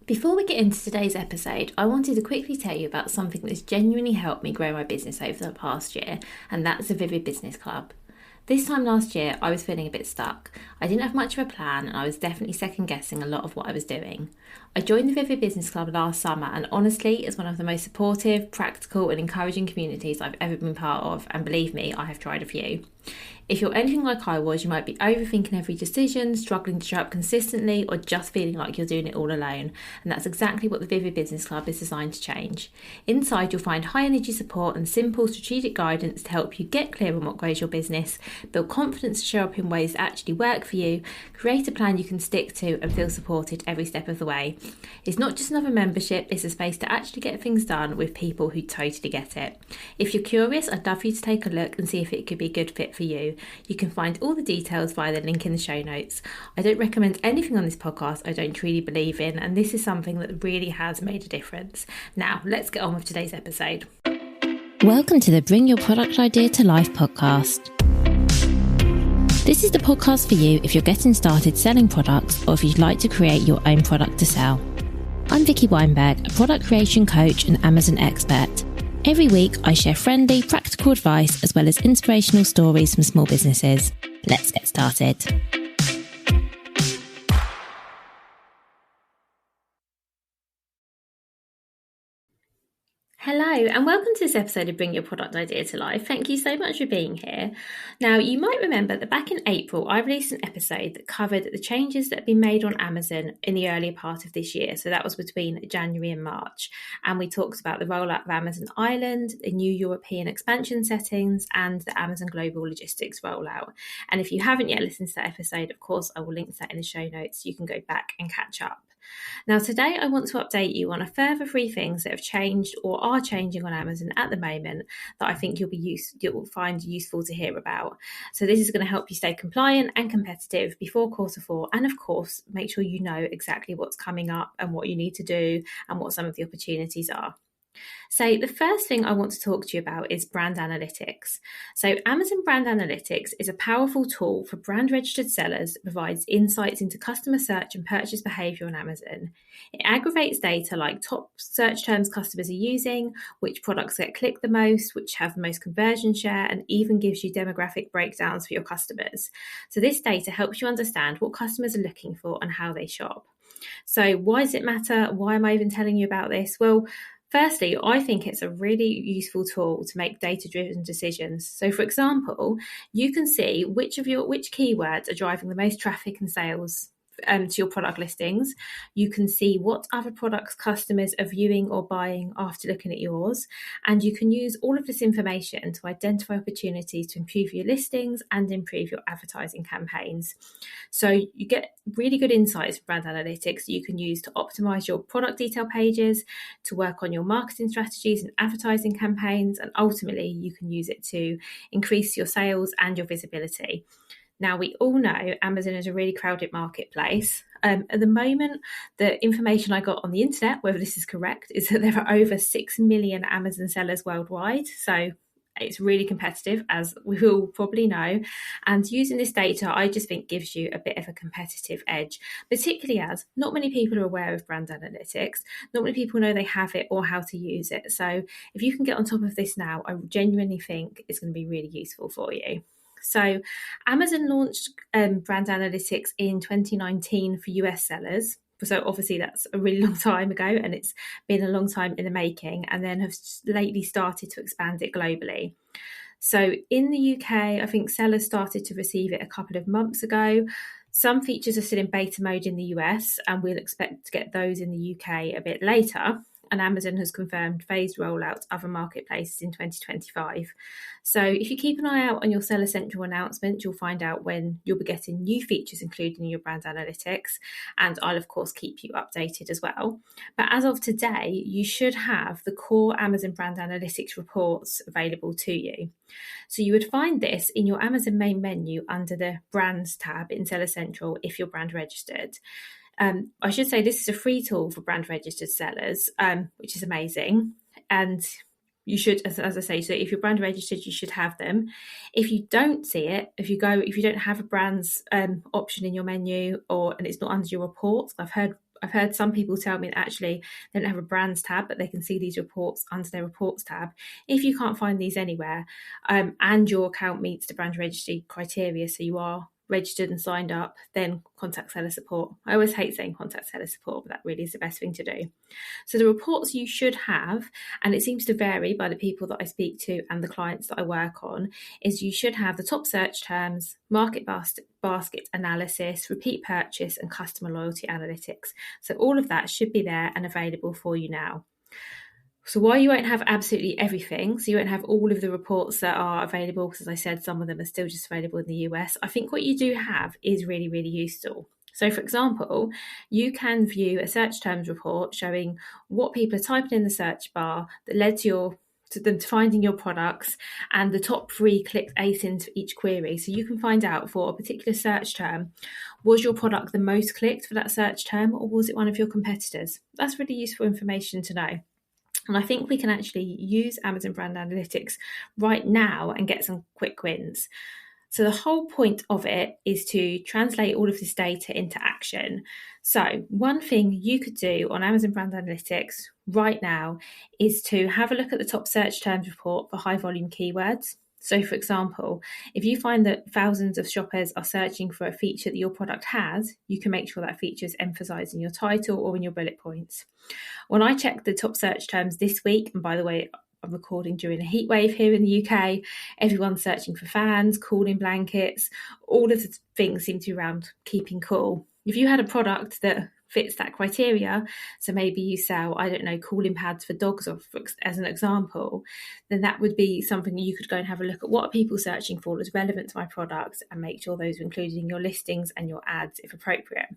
Before we get into today's episode, I wanted to quickly tell you about something that's genuinely helped me grow my business over the past year, and that's the Vivid Business Club. This time last year, I was feeling a bit stuck. I didn't have much of a plan, and I was definitely second guessing a lot of what I was doing. I joined the Vivid Business Club last summer, and honestly, it's one of the most supportive, practical, and encouraging communities I've ever been part of, and believe me, I have tried a few. If you're anything like I was, you might be overthinking every decision, struggling to show up consistently, or just feeling like you're doing it all alone. And that's exactly what the Vivid Business Club is designed to change. Inside, you'll find high energy support and simple strategic guidance to help you get clear on what grows your business, build confidence to show up in ways that actually work for you, create a plan you can stick to, and feel supported every step of the way. It's not just another membership, it's a space to actually get things done with people who totally get it. If you're curious, I'd love for you to take a look and see if it could be a good fit for you. You can find all the details via the link in the show notes. I don't recommend anything on this podcast I don't truly believe in, and this is something that really has made a difference. Now, let's get on with today's episode. Welcome to the Bring Your Product Idea to Life podcast. This is the podcast for you if you're getting started selling products or if you'd like to create your own product to sell. I'm Vicky Weinberg, a product creation coach and Amazon expert. Every week, I share friendly, practical advice as well as inspirational stories from small businesses. Let's get started. Hello and welcome to this episode of Bring Your Product Idea to Life. Thank you so much for being here. Now, you might remember that back in April, I released an episode that covered the changes that have been made on Amazon in the earlier part of this year. So that was between January and March. And we talked about the rollout of Amazon Ireland, the new European expansion settings, and the Amazon Global Logistics rollout. And if you haven't yet listened to that episode, of course, I will link to that in the show notes. So you can go back and catch up. Now, today I want to update you on a further 3 things that have changed or are changing on Amazon at the moment that I think you'll find useful to hear about. So this is going to help you stay compliant and competitive before Q4, and of course, make sure you know exactly what's coming up and what you need to do and what some of the opportunities are. So the first thing I want to talk to you about is brand analytics. So Amazon Brand Analytics is a powerful tool for brand registered sellers that provides insights into customer search and purchase behavior on Amazon. It aggregates data like top search terms customers are using, which products get clicked the most, which have the most conversion share, and even gives you demographic breakdowns for your customers. So this data helps you understand what customers are looking for and how they shop. So why does it matter? Why am I even telling you about this? Well, firstly, I think it's a really useful tool to make data-driven decisions. So, for example, you can see which keywords are driving the most traffic and sales to your product listings. You can see what other products customers are viewing or buying after looking at yours. And you can use all of this information to identify opportunities to improve your listings and improve your advertising campaigns. So you get really good insights from brand analytics that you can use to optimize your product detail pages, to work on your marketing strategies and advertising campaigns, and ultimately you can use it to increase your sales and your visibility. Now, we all know Amazon is a really crowded marketplace. At the moment, the information I got on the internet, whether this is correct, is that there are over 6 million Amazon sellers worldwide. So it's really competitive, as we all probably know. And using this data, I just think gives you a bit of a competitive edge, particularly as not many people are aware of brand analytics. Not many people know they have it or how to use it. So if you can get on top of this now, I genuinely think it's going to be really useful for you. So Amazon launched brand analytics in 2019 for US sellers. So obviously that's a really long time ago, and it's been a long time in the making, and then have lately started to expand it globally. So in the UK, I think sellers started to receive it a couple of months ago. Some features are still in beta mode in the US, and we'll expect to get those in the UK a bit later. And Amazon has confirmed phased rollout to other marketplaces in 2025. So if you keep an eye out on your Seller Central announcement, you'll find out when you'll be getting new features included in your brand analytics. And I'll, of course, keep you updated as well. But as of today, you should have the core Amazon brand analytics reports available to you. So you would find this in your Amazon main menu under the Brands tab in Seller Central if you're brand registered. I should say this is a free tool for brand registered sellers, which is amazing. And you should, as I say, so if you're brand registered, you should have them. If you don't see it, if you don't have a brands option in your menu, and it's not under your reports, I've I've heard some people tell me that actually they don't have a brands tab, but they can see these reports under their reports tab. If you can't find these anywhere, and your account meets the brand registry criteria, so you are registered and signed up, then contact seller support. I always hate saying contact seller support, but that really is the best thing to do. So the reports you should have, and it seems to vary by the people that I speak to and the clients that I work on, is you should have the top search terms, market basket analysis, repeat purchase, and customer loyalty analytics. So all of that should be there and available for you now. So while you won't have absolutely everything, so you won't have all of the reports that are available, because as I said, some of them are still just available in the US, I think what you do have is really, really useful. So for example, you can view a search terms report showing what people are typing in the search bar that led to them finding your products and the top 3 clicked ASINs for each query. So you can find out for a particular search term, was your product the most clicked for that search term, or was it one of your competitors? That's really useful information to know. And I think we can actually use Amazon Brand Analytics right now and get some quick wins. So the whole point of it is to translate all of this data into action. So one thing you could do on Amazon Brand Analytics right now is to have a look at the top search terms report for high volume keywords. So for example, if you find that thousands of shoppers are searching for a feature that your product has, you can make sure that feature is emphasized in your title or in your bullet points. When I checked the top search terms this week, and by the way, I'm recording during a heat wave here in the UK, everyone's searching for fans, cooling blankets, all of the things seem to be around keeping cool. If you had a product that fits that criteria, so maybe you sell, I don't know, cooling pads for dogs, or as an example, then that would be something you could go and have a look at. What are people searching for that's relevant to my products, and make sure those are included in your listings and your ads if appropriate.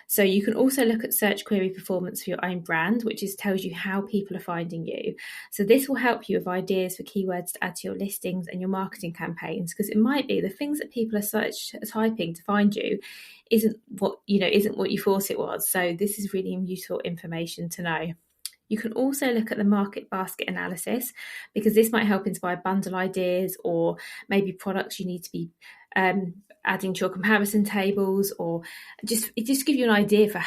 So you can also look at search query performance for your own brand, which tells you how people are finding you. So this will help you with ideas for keywords to add to your listings and your marketing campaigns, because it might be the things that people are typing to find you isn't what you thought it was. So this is really useful information to know. You can also look at the market basket analysis, because this might help inspire bundle ideas, or maybe products you need to be adding to your comparison tables, or just give you an idea for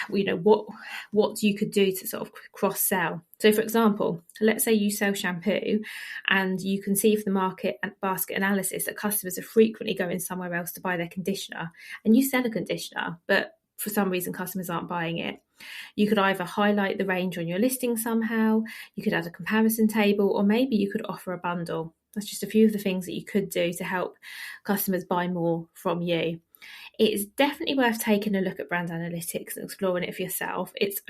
what you could do to sort of cross sell. So for example, let's say you sell shampoo, and you can see from the market and basket analysis that customers are frequently going somewhere else to buy their conditioner, and you sell a conditioner, but for some reason customers aren't buying it. You could either highlight the range on your listing somehow, you could add a comparison table, or maybe you could offer a bundle. That's just a few of the things that you could do to help customers buy more from you. It is definitely worth taking a look at brand analytics and exploring it for yourself. It's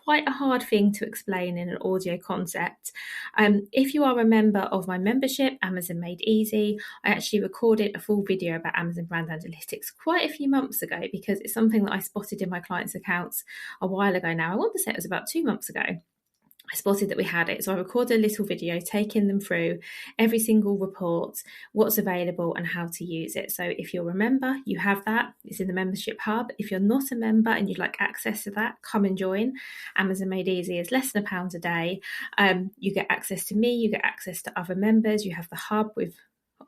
quite a hard thing to explain in an audio concept. If you are a member of my membership, Amazon Made Easy, I actually recorded a full video about Amazon Brand Analytics quite a few months ago, because it's something that I spotted in my clients' accounts a while ago now. I want to say it was about 2 months ago. I spotted that we had it. So I recorded a little video taking them through every single report, what's available and how to use it. So if you're a member, you have that. It's in the membership hub. If you're not a member and you'd like access to that, come and join. Amazon Made Easy is less than £1 a day. You get access to me, you get access to other members. You have the hub with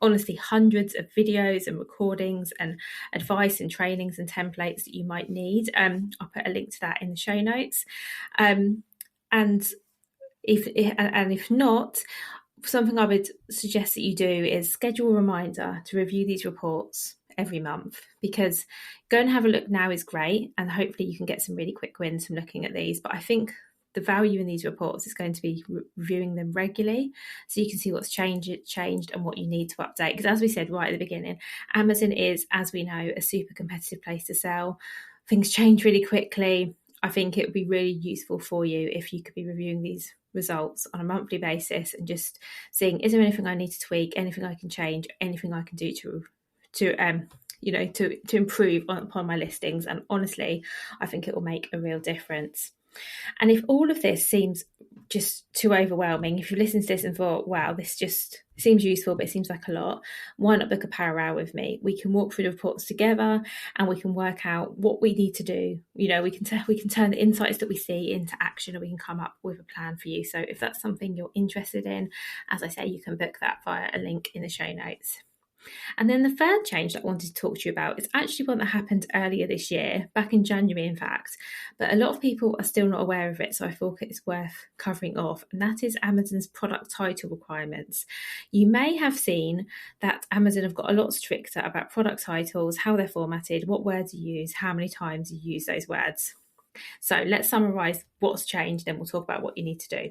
honestly hundreds of videos and recordings and advice and trainings and templates that you might need. I'll put a link to that in the show notes. And if not, something I would suggest that you do is schedule a reminder to review these reports every month, because go and have a look now is great, and hopefully you can get some really quick wins from looking at these. But I think the value in these reports is going to be reviewing them regularly, so you can see what's changed and what you need to update. Because as we said right at the beginning, Amazon is, as we know, a super competitive place to sell. Things change really quickly. I think it would be really useful for you if you could be reviewing these results on a monthly basis and just seeing, is there anything I need to tweak, anything I can change, anything I can do to improve upon my listings. And honestly, I think it will make a real difference. And if all of this seems just too overwhelming, if you listen to this and thought, wow, this just seems useful, but it seems like a lot, why not book a power hour with me? We can walk through the reports together and we can work out what we need to do. We can turn the insights that we see into action, and we can come up with a plan for you. So if that's something you're interested in, as I say, you can book that via a link in the show notes. And then the third change that I wanted to talk to you about is actually one that happened earlier this year, back in January, in fact, but a lot of people are still not aware of it, so I thought it's worth covering off, and that is Amazon's product title requirements. You may have seen that Amazon have got a lot stricter about product titles, how they're formatted, what words you use, how many times you use those words. So let's summarise what's changed, then we'll talk about what you need to do.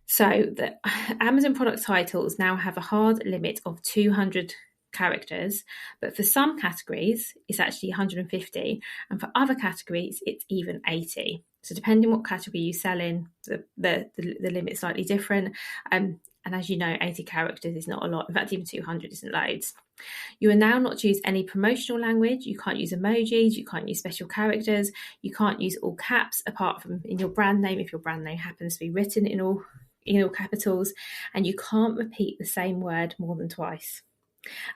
So the Amazon product titles now have a hard limit of 200 characters, but for some categories it's actually 150, and for other categories it's even 80. So depending what category you sell in, the limit's slightly different. And as you know, 80 characters is not a lot. In fact, even 200 isn't loads. You are now not to use any promotional language. You can't use emojis. You can't use special characters. You can't use all caps apart from in your brand name, if your brand name happens to be written in all capitals. And you can't repeat the same word more than twice.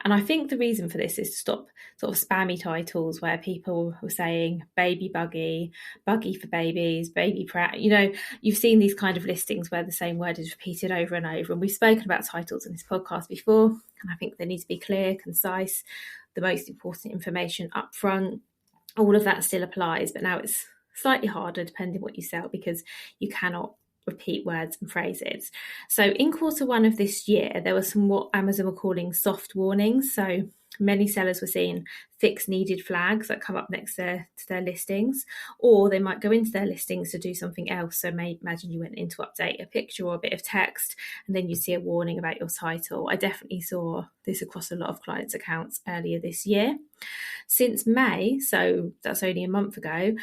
And I think the reason for this is to stop sort of spammy titles where people were saying baby buggy, buggy for babies, baby prat. You've seen these kind of listings where the same word is repeated over and over. And we've spoken about titles in this podcast before, and I think they need to be clear, concise, the most important information up front. All of that still applies, but now it's slightly harder depending what you sell, because you cannot repeat words and phrases. So in Q1 of this year, there were some what Amazon were calling soft warnings. So many sellers were seeing fixed needed flags that come up next to their listings, or they might go into their listings to do something else. So imagine you went in to update a picture or a bit of text, and then you see a warning about your title. I definitely saw this across a lot of clients' accounts earlier this year. Since May, so that's only a month ago,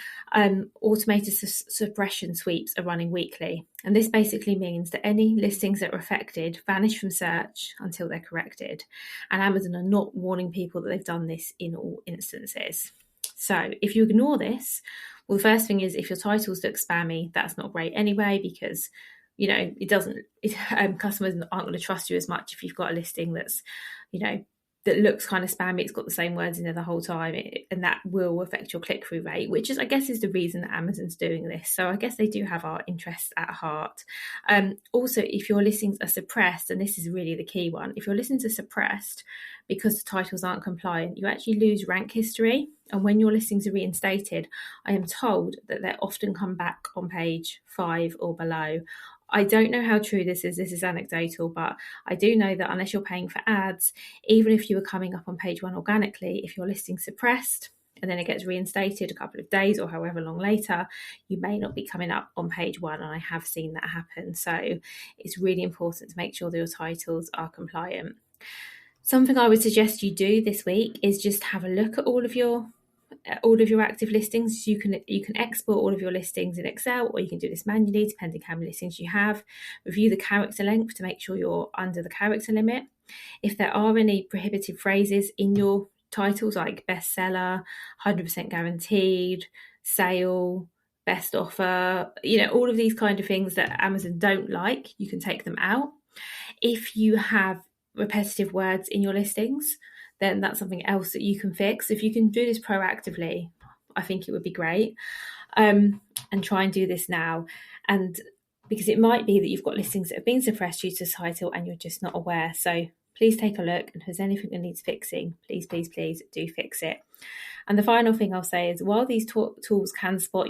automated suppression sweeps are running weekly. And this basically means that any listings that are affected vanish from search until they're corrected. And Amazon are not warning people that they've done this in all instances. So if you ignore this, well, the first thing is, if your titles look spammy, that's not great anyway, because customers aren't going to trust you as much if you've got a listing that's, that looks kind of spammy. It's got the same words in there the whole time, and that will affect your click-through rate, which is, I guess, is the reason that Amazon's doing this. So I guess they do have our interests at heart. Also, if your listings are suppressed, and this is really the key one, if your listings are suppressed because the titles aren't compliant, you actually lose rank history. And when your listings are reinstated, I am told that they often come back on page 5 or below. I don't know how true this is anecdotal, but I do know that unless you're paying for ads, even if you were coming up on page 1 organically, if your listing's suppressed and then it gets reinstated a couple of days or however long later, you may not be coming up on page 1, and I have seen that happen. So it's really important to make sure that your titles are compliant. Something I would suggest you do this week is just have a look at all of your active listings. You can export all of your listings in Excel, or you can do this manually depending how many listings you have. Review the character length to make sure you're under the character limit. If there are any prohibited phrases in your titles, like bestseller, 100% guaranteed, sale, best offer, all of these kind of things that Amazon don't like, you can take them out. If you have repetitive words in your listings, then that's something else that you can fix. If you can do this proactively, I think it would be great. And try and do this now. And because it might be that you've got listings that have been suppressed due to title and you're just not aware. So please take a look, and if there's anything that needs fixing, please do fix it. And the final thing I'll say is, while these tools can spot,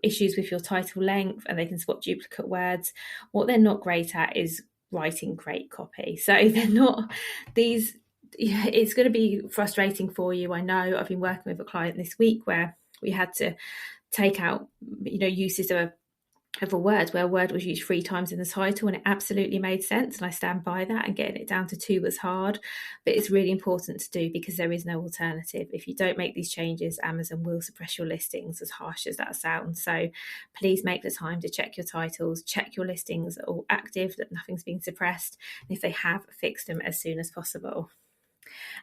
issues with your title length, and they can spot duplicate words, what they're not great at is writing great copy. So they're not these. It's going to be frustrating for you. I know I've been working with a client this week where we had to take out, uses of a word where a word was used 3 times in the title, and it absolutely made sense. And I stand by that, and getting it down to 2 was hard, but it's really important to do because there is no alternative. If you don't make these changes, Amazon will suppress your listings, as harsh as that sounds. So please make the time to check your titles, check your listings are all active, that nothing's been suppressed, and if they have, fix them as soon as possible.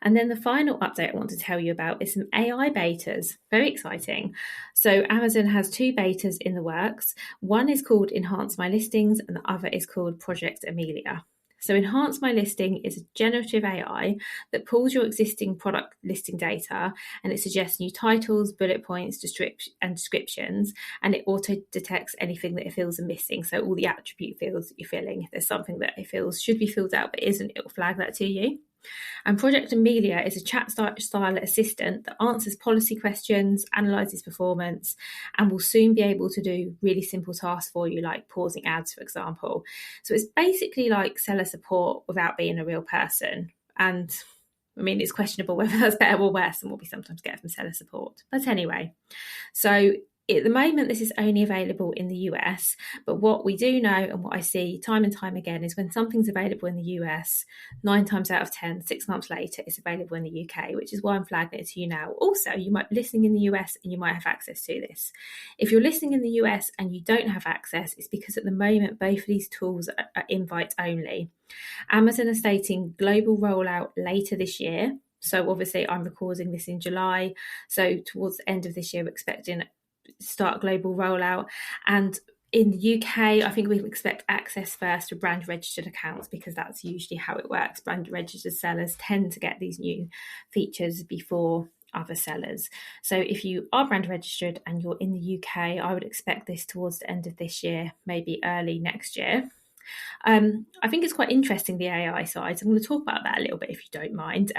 And then the final update I want to tell you about is some AI betas. Very exciting. So Amazon has 2 betas in the works. One is called Enhance My Listings, and the other is called Project Amelia. So Enhance My Listing is a generative AI that pulls your existing product listing data, and it suggests new titles, bullet points, and descriptions, and it auto detects anything that it feels are missing. So all the attribute fields that you're filling, if there's something that it feels should be filled out but isn't, it will flag that to you. And Project Amelia is a chat-style assistant that answers policy questions, analyses performance, and will soon be able to do really simple tasks for you, like pausing ads, for example. So it's basically like seller support without being a real person. And I mean, it's questionable whether that's better or worse than what we sometimes get from seller support. But anyway, so at the moment, this is only available in the US, but what we do know and what I see time and time again is when something's available in the US, 9 times out of 10, 6 months later, it's available in the UK, which is why I'm flagging it to you now. Also, you might be listening in the US and you might have access to this. If you're listening in the US and you don't have access, it's because at the moment, both of these tools are invite only. Amazon are stating global rollout later this year. So obviously I'm recording this in July. So towards the end of this year, we're expecting start global rollout. And in the UK, I think we can expect access first to brand registered accounts, because that's usually how it works. Brand registered sellers tend to get these new features before other sellers. So if you are brand registered and you're in the UK, I would expect this towards the end of this year, maybe early next year. I think it's quite interesting, the AI side. So I'm going to talk about that a little bit, if you don't mind.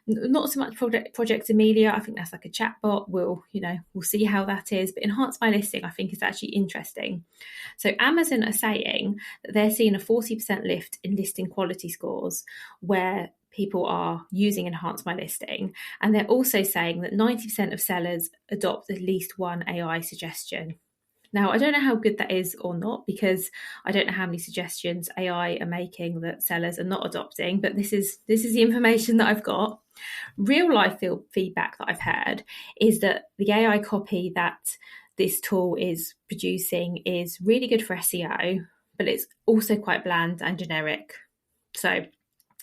Not so much Project Amelia. I think that's like a chatbot. We'll see how that is. But Enhance My Listing, I think, is actually interesting. So Amazon are saying that they're seeing a 40% lift in listing quality scores where people are using Enhance My Listing. And they're also saying that 90% of sellers adopt at least one AI suggestion. Now, I don't know how good that is or not, because I don't know how many suggestions AI are making that sellers are not adopting, but this is the information that I've got. Real life feedback that I've heard is that the AI copy that this tool is producing is really good for SEO, but it's also quite bland and generic. So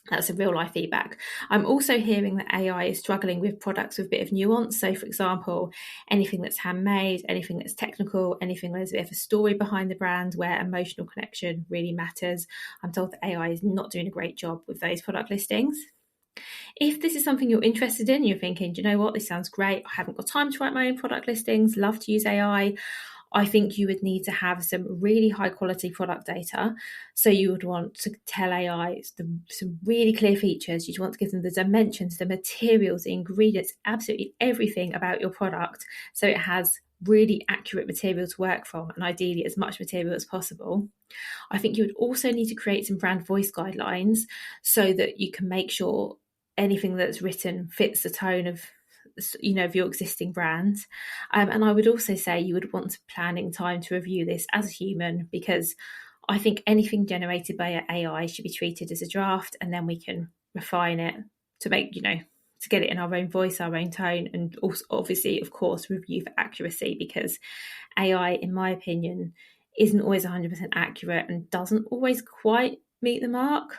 that's a real life feedback. I'm also hearing that AI is struggling with products with a bit of nuance. So, for example, anything that's handmade, anything that's technical, anything where there's a bit of a story behind the brand, where emotional connection really matters. I'm told that AI is not doing a great job with those product listings. If this is something you're interested in, you're thinking, do you know what, this sounds great. I haven't got time to write my own product listings, love to use AI. I think you would need to have some really high quality product data. So you would want to tell AI some really clear features. You'd want to give them the dimensions, the materials, the ingredients, absolutely everything about your product. So it has really accurate material to work from, and ideally as much material as possible. I think you would also need to create some brand voice guidelines so that you can make sure anything that's written fits the tone of your existing brand. And I would also say you would want planning time to review this as a human, because I think anything generated by AI should be treated as a draft, and then we can refine it to make, to get it in our own voice, our own tone, and also obviously, of course, review for accuracy, because AI, in my opinion, isn't always 100% accurate and doesn't always quite meet the mark.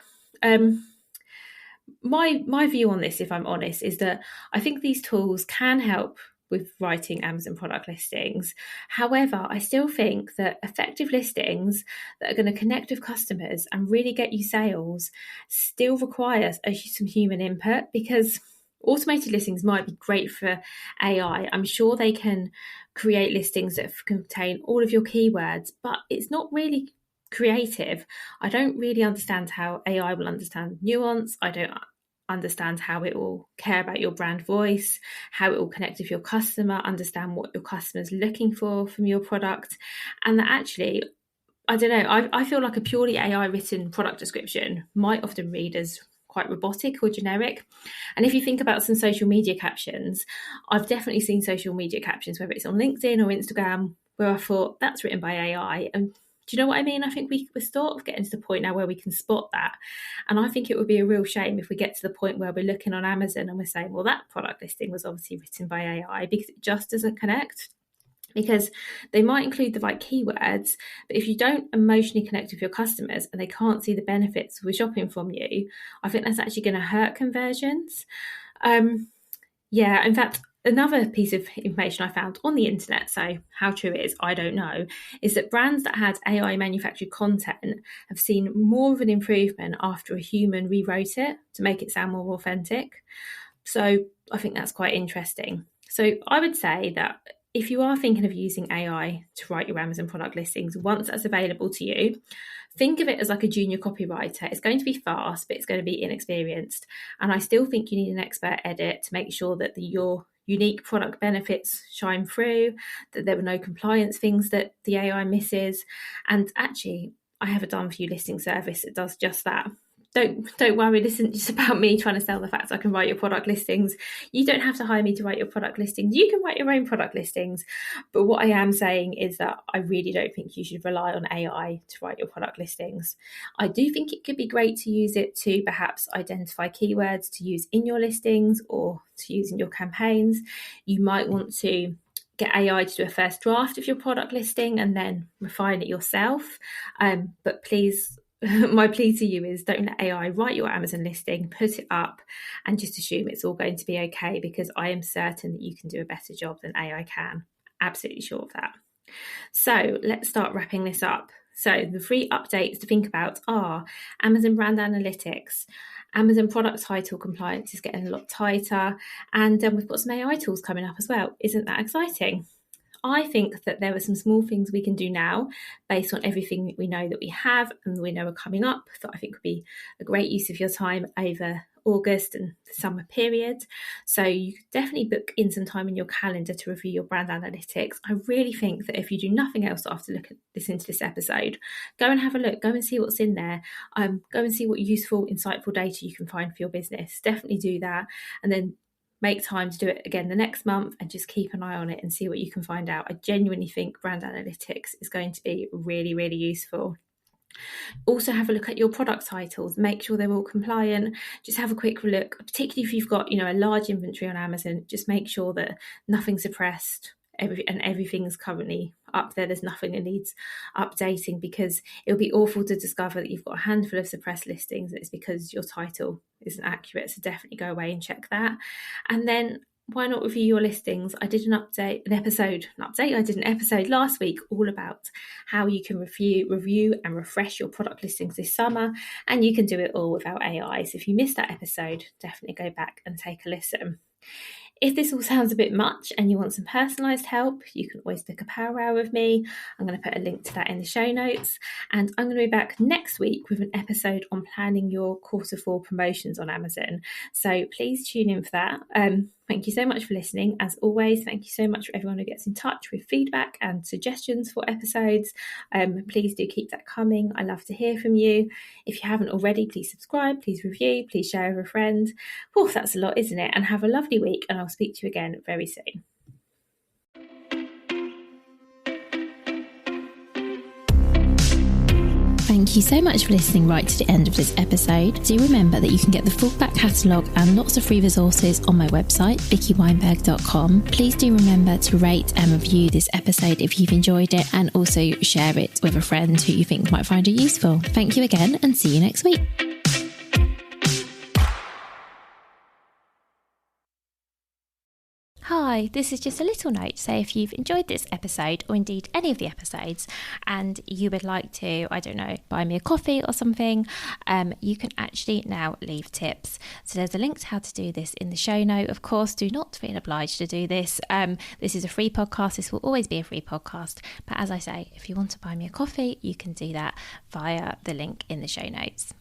My view on this, if I'm honest, is that I think these tools can help with writing Amazon product listings. However, I still think that effective listings that are going to connect with customers and really get you sales still requires some human input, because automated listings might be great for AI. I'm sure they can create listings that contain all of your keywords, but it's not really creative. I don't really understand how AI will understand nuance. I don't understand how it will care about your brand voice, how it will connect with your customer, understand what your customer's looking for from your product. And that actually, I don't know, I feel like a purely AI written product description might often read as quite robotic or generic. And if you think about some social media captions, I've definitely seen social media captions, whether it's on LinkedIn or Instagram, where I thought that's written by AI. And do you know what I mean? I think we're sort of getting to the point now where we can spot that. And I think it would be a real shame if we get to the point where we're looking on Amazon and we're saying, well, that product listing was obviously written by AI, because it just doesn't connect. Because they might include the right keywords, but if you don't emotionally connect with your customers and they can't see the benefits of shopping from you, I think that's actually going to hurt conversions. In fact, another piece of information I found on the internet, so how true it is, I don't know, is that brands that had AI manufactured content have seen more of an improvement after a human rewrote it to make it sound more authentic. So I think that's quite interesting. So I would say that if you are thinking of using AI to write your Amazon product listings, once that's available to you, think of it as like a junior copywriter. It's going to be fast, but it's going to be inexperienced. And I still think you need an expert edit to make sure that your unique product benefits shine through, that there were no compliance things that the AI misses. And actually, I have a done for you listing service that does just that. Don't worry, this isn't just about me trying to sell the fact I can write your product listings. You don't have to hire me to write your product listings. You can write your own product listings. But what I am saying is that I really don't think you should rely on AI to write your product listings. I do think it could be great to use it to perhaps identify keywords to use in your listings or to use in your campaigns. You might want to get AI to do a first draft of your product listing and then refine it yourself. But please, my plea to you is don't let AI write your Amazon listing, put it up, and just assume it's all going to be okay, because I am certain that you can do a better job than AI can. Absolutely sure of that. So let's start wrapping this up. So the 3 updates to think about are Amazon Brand Analytics, Amazon product title compliance is getting a lot tighter, and we've got some AI tools coming up as well. Isn't that exciting? I think that there are some small things we can do now based on everything that we know that we have and we know are coming up that I think would be a great use of your time over August and the summer period. So you could definitely book in some time in your calendar to review your brand analytics. I really think that if you do nothing else after listening to this episode, go and have a look, go and see what's in there, go and see what useful, insightful data you can find for your business. Definitely do that, and then make time to do it again the next month and just keep an eye on it and see what you can find out. I genuinely think brand analytics is going to be really, really useful. Also have a look at your product titles, make sure they're all compliant. Just have a quick look, particularly if you've got a large inventory on Amazon. Just make sure that nothing's suppressed and everything's currently up there. There's nothing that needs updating, because it'll be awful to discover that you've got a handful of suppressed listings and it's because your title isn't accurate. So definitely go away and check that. And then why not review your listings? I did an episode last week all about how you can review and refresh your product listings this summer, and you can do it all without AI. So if you missed that episode, definitely go back and take a listen. If this all sounds a bit much and you want some personalised help, you can always book a power hour with me. I'm going to put a link to that in the show notes. And I'm going to be back next week with an episode on planning your Q4 promotions on Amazon. So please tune in for that. Thank you so much for listening. As always, thank you so much for everyone who gets in touch with feedback and suggestions for episodes. Please do keep that coming. I love to hear from you. If you haven't already, please subscribe, please review, please share with a friend. Oh, that's a lot, isn't it? And have a lovely week, and I'll speak to you again very soon. Thank you so much for listening right to the end of this episode. Do remember that you can get the full back catalogue and lots of free resources on my website, vickyweinberg.com. Please do remember to rate and review this episode if you've enjoyed it, and also share it with a friend who you think might find it useful. Thank you again, and see you next week. Hi, this is just a little note. So if you've enjoyed this episode, or indeed any of the episodes, and you would like to, buy me a coffee or something, you can actually now leave tips. So there's a link to how to do this in the show note. Of course, do not feel obliged to do this. This is a free podcast. This will always be a free podcast. But as I say, if you want to buy me a coffee, you can do that via the link in the show notes.